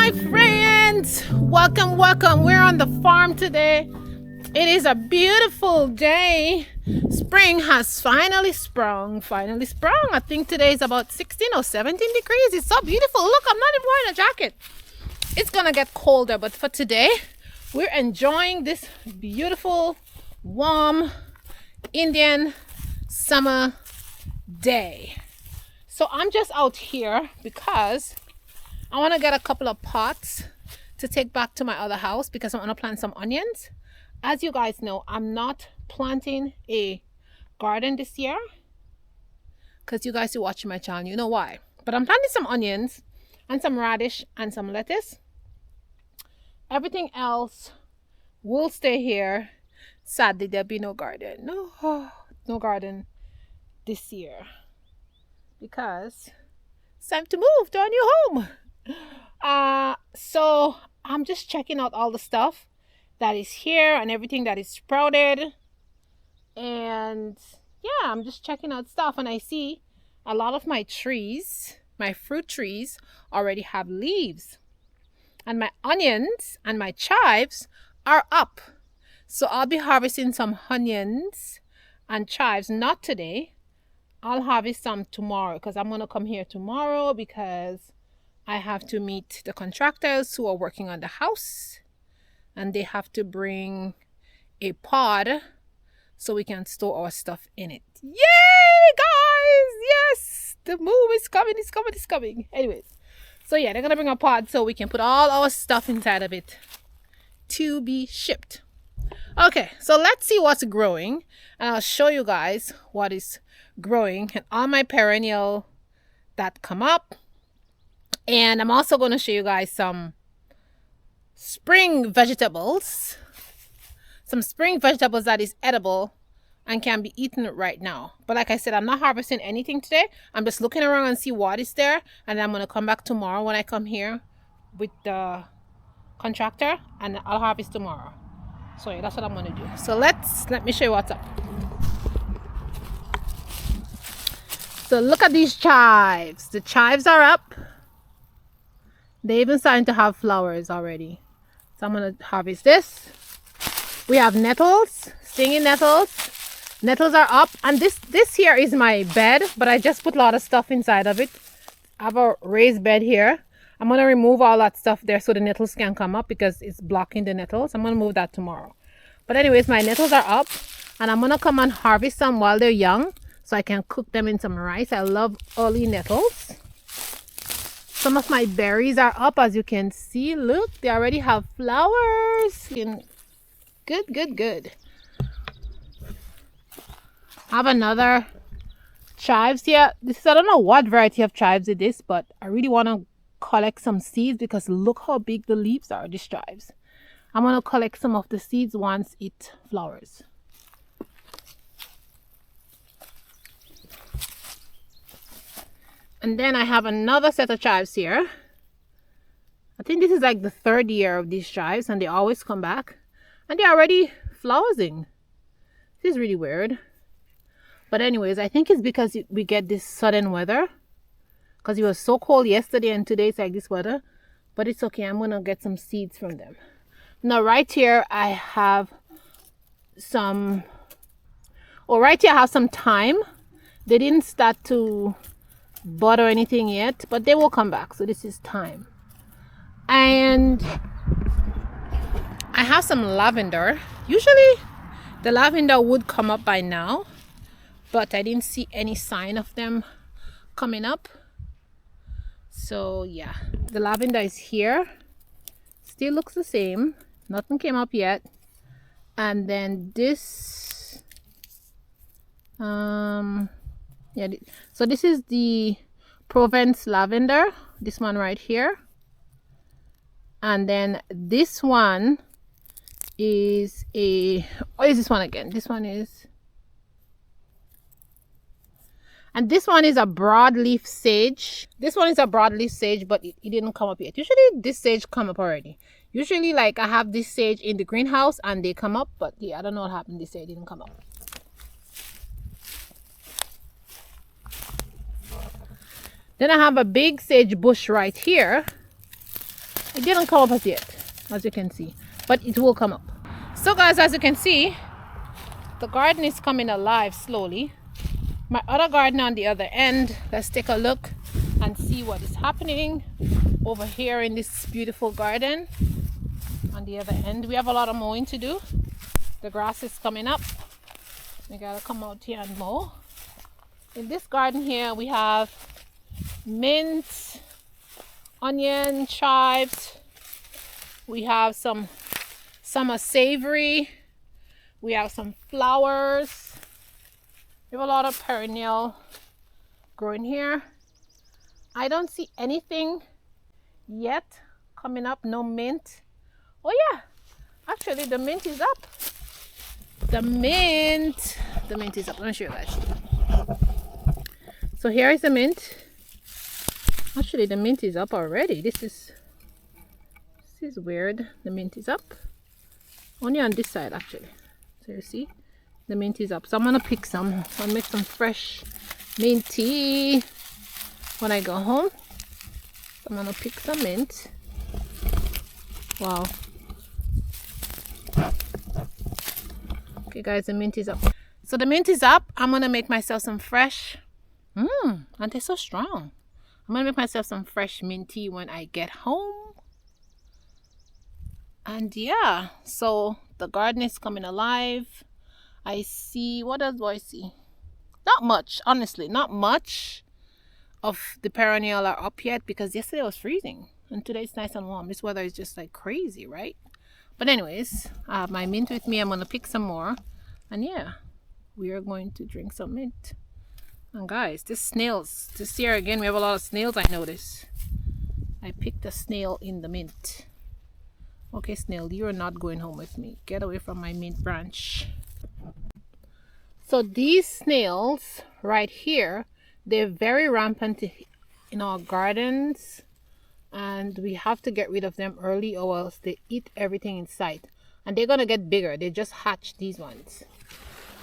my friends, welcome. We're on the farm today. It is a beautiful day. Spring has finally sprung. I think today is about 16 or 17 degrees. It's so beautiful. Look, I'm not even wearing a jacket. It's gonna get colder, but for today we're enjoying this beautiful warm Indian summer day. So I'm just out here because I want to get a couple of pots to take back to my other house because I want to plant some onions. As you guys know, I'm not planting a garden this year because you guys who watch my channel, you know why. But I'm planting some onions and some radish and some lettuce. Everything else will stay here. Sadly, there'll be no garden. No garden this year because it's time to move to a new home. So I'm just checking out all the stuff that is here and everything that is sprouted, and yeah, I'm just checking out stuff, and I see a lot of my trees, my fruit trees, already have leaves, and my onions and my chives are up. So I'll be harvesting some onions and chives, not today. I'll harvest some tomorrow because I'm gonna come here tomorrow because I have to meet the contractors who are working on the house, and they have to bring a pod so we can store our stuff in it. Yay, guys! Yes, the move is coming. It's coming. Anyways, so yeah, they're gonna bring a pod so we can put all our stuff inside of it to be shipped. Okay, so let's see what's growing, and I'll show you guys what is growing and all my perennial that come up. And I'm also going to show you guys some spring vegetables. Some spring vegetables that is edible and can be eaten right now. But like I said, I'm not harvesting anything today. I'm just looking around and see what is there. And I'm going to come back tomorrow when I come here with the contractor, and I'll harvest tomorrow. So yeah, that's what I'm going to do. So let me show you what's up. So look at these chives. The chives are up. They even starting to have flowers already. So I'm gonna harvest this. We have nettles, stinging nettles. Nettles are up, and this here is my bed, but I just put a lot of stuff inside of it. I have a raised bed here. I'm gonna remove all that stuff there so the nettles can come up because it's blocking the nettles. I'm gonna move that tomorrow. But anyways, my nettles are up, and I'm gonna come and harvest some while they're young so I can cook them in some rice. I love early nettles. Some of my berries are up, as you can see. Look, they already have flowers. Good. I have another chives here. I don't know what variety of chives it is, but I really want to collect some seeds because look how big the leaves are, these chives. I'm going to collect some of the seeds once it flowers. And then I have another set of chives here. I think this is like the third year of these chives, and they always come back. And they're already flowering. This is really weird. But anyways, I think it's because we get this sudden weather. Because it was so cold yesterday, and today it's like this weather. But it's okay, I'm going to get some seeds from them. Now right here I have some... Oh, right here I have some thyme. They didn't start to bud or anything yet, but they will come back. So this is thyme, and I have some lavender. Usually the lavender would come up by now, but I didn't see any sign of them coming up. So yeah, the lavender is here, still looks the same, nothing came up yet. And then this yeah, so this is the Provence lavender, this one right here. And then this one is what is this one again? This one is, and this one is a broadleaf sage. This one is a broadleaf sage, but it didn't come up yet. Usually this sage come up already. Usually like I have this sage in the greenhouse and they come up, but yeah, I don't know what happened. This sage didn't come up. Then I have a big sage bush right here. It didn't come up as yet, as you can see, but it will come up. So guys, as you can see, the garden is coming alive slowly. My other garden on the other end, let's take a look and see what is happening over here in this beautiful garden. On the other end, we have a lot of mowing to do. The grass is coming up. We gotta come out here and mow. In this garden here, we have mint, onion, chives. We have some summer savory. We have some flowers. We have a lot of perennial growing here. I don't see anything yet coming up. No mint. Oh yeah, actually the mint is up. The mint is up. Let me show you guys. So here is the mint. Actually the mint is up already. This is weird. The mint is up. Only on this side actually. So you see, the mint is up. So I'm gonna pick some. I'll make some fresh mint tea when I go home. So I'm gonna pick some mint. Wow. Okay guys, the mint is up. So the mint is up. I'm gonna make myself some fresh. Aren't they so strong? I'm gonna make myself some fresh mint tea when I get home. And yeah, so the garden is coming alive. I see, what else do I see? Not much, honestly, not much of the perennial are up yet because yesterday was freezing and today it's nice and warm. This weather is just like crazy, right? But anyways, I have my mint with me. I'm gonna pick some more, and yeah, we are going to drink some mint. And guys, this snails, this year again we have a lot of snails. I notice. I picked a snail in the mint. Okay, snail, you are not going home with me. Get away from my mint branch. So these snails right here, they're very rampant in our gardens, and we have to get rid of them early or else they eat everything in sight. And they're gonna get bigger. They just hatched these ones.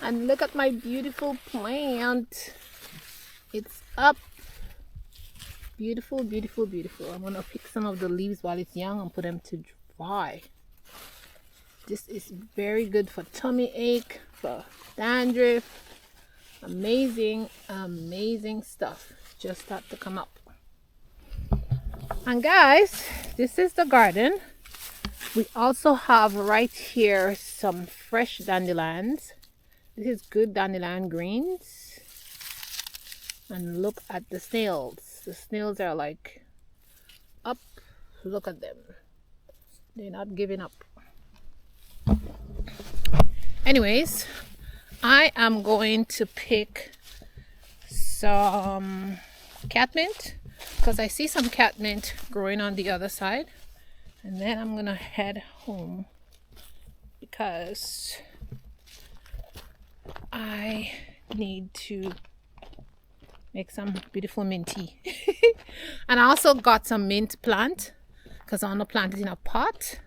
And look at my beautiful plant. It's up. Beautiful, beautiful, beautiful. I'm gonna pick some of the leaves while it's young and put them to dry. This is very good for tummy ache, for dandruff. Amazing, amazing stuff. Just start to come up. And guys, this is the garden. We also have right here some fresh dandelions. This is good dandelion greens. And look at the snails. The snails are like up. Look at them. They're not giving up. Anyways, I am going to pick some catmint because I see some catmint growing on the other side. And then I'm gonna head home because I need to make some beautiful mint tea. And I also got some mint plant because I want to plant it in a pot.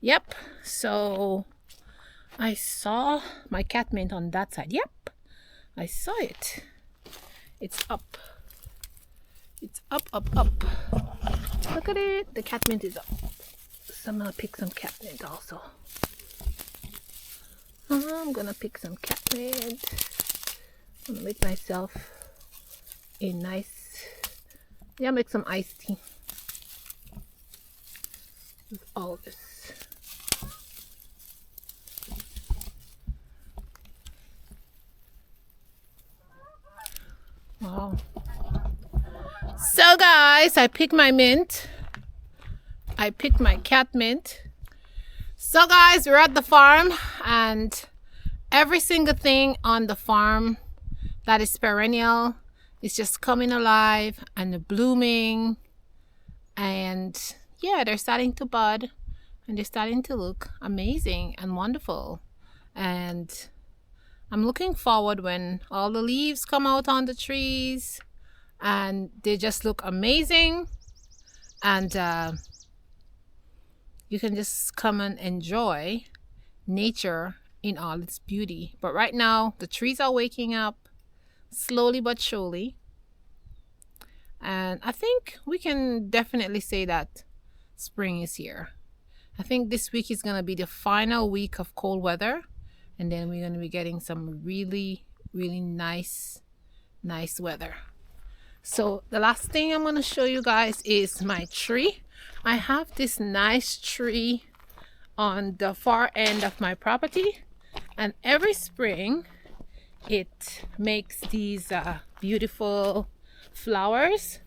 Yep, so I saw my catmint on that side. Yep, I saw it. It's up. It's up, up, up. Look at it. The catmint is up. So I'm gonna pick some catmint also. I'm gonna pick some catmint. I'm gonna make myself a nice, yeah, make some iced tea with all of this. Wow. So guys, I picked my mint. I picked my catmint. So guys, we're at the farm and every single thing on the farm that is perennial is just coming alive and blooming. And yeah, they're starting to bud and they're starting to look amazing and wonderful. And I'm looking forward when all the leaves come out on the trees and they just look amazing. And you can just come and enjoy nature in all its beauty. But right now, the trees are waking up slowly but surely. And I think we can definitely say that spring is here. I think this week is going to be the final week of cold weather, and then we're going to be getting some really nice weather. So the last thing I'm going to show you guys is my tree. I have this nice tree on the far end of my property, and every spring it makes these beautiful flowers,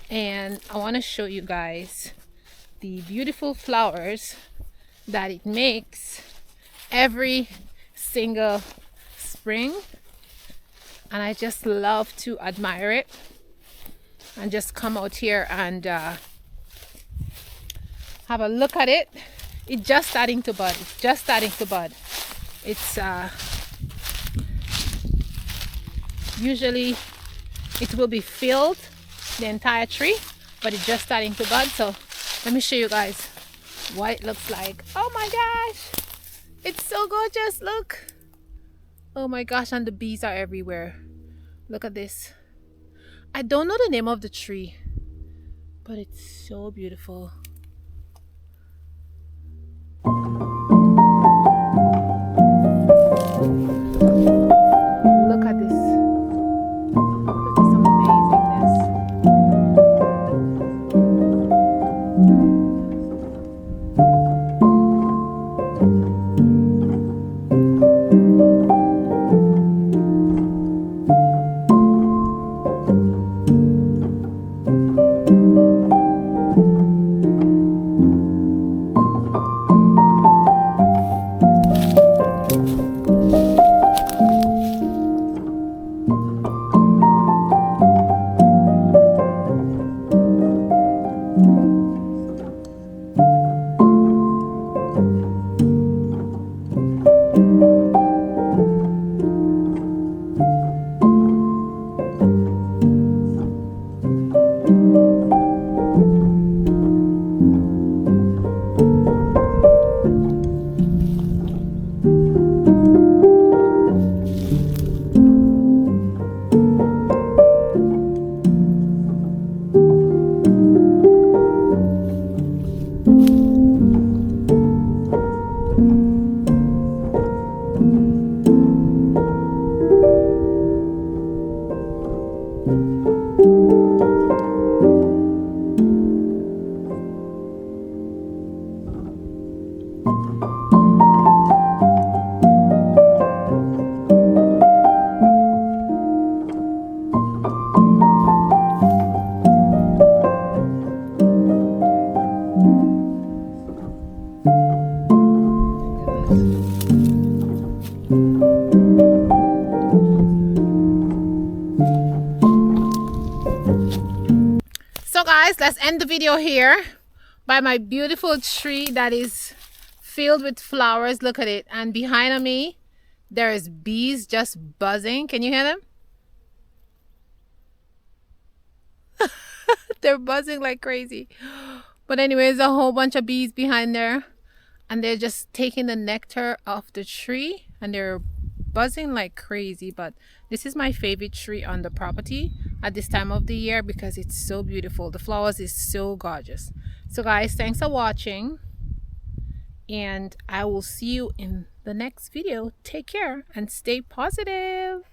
and I want to show you guys the beautiful flowers that it makes every single spring, and I just love to admire it and just come out here and have a look at it. It's just starting to bud. It's just starting to bud. It's usually it will be filled, the entire tree, but it's just starting to bud. So let me show you guys what it looks like. Oh my gosh, it's so gorgeous. Look, oh my gosh, and the bees are everywhere. Look at this. I don't know the name of the tree, but it's so beautiful. Look at this. Look at this amazingness. So guys, let's end the video here by my beautiful tree that is filled with flowers. Look at it. And behind me there is bees just buzzing. Can you hear them? They're buzzing like crazy. But anyways, a whole bunch of bees behind there, and they're just taking the nectar off the tree and they're buzzing like crazy. But this is my favorite tree on the property at this time of the year because it's so beautiful. The flowers is so gorgeous. So guys, thanks for watching, and I will see you in the next video. Take care and stay positive.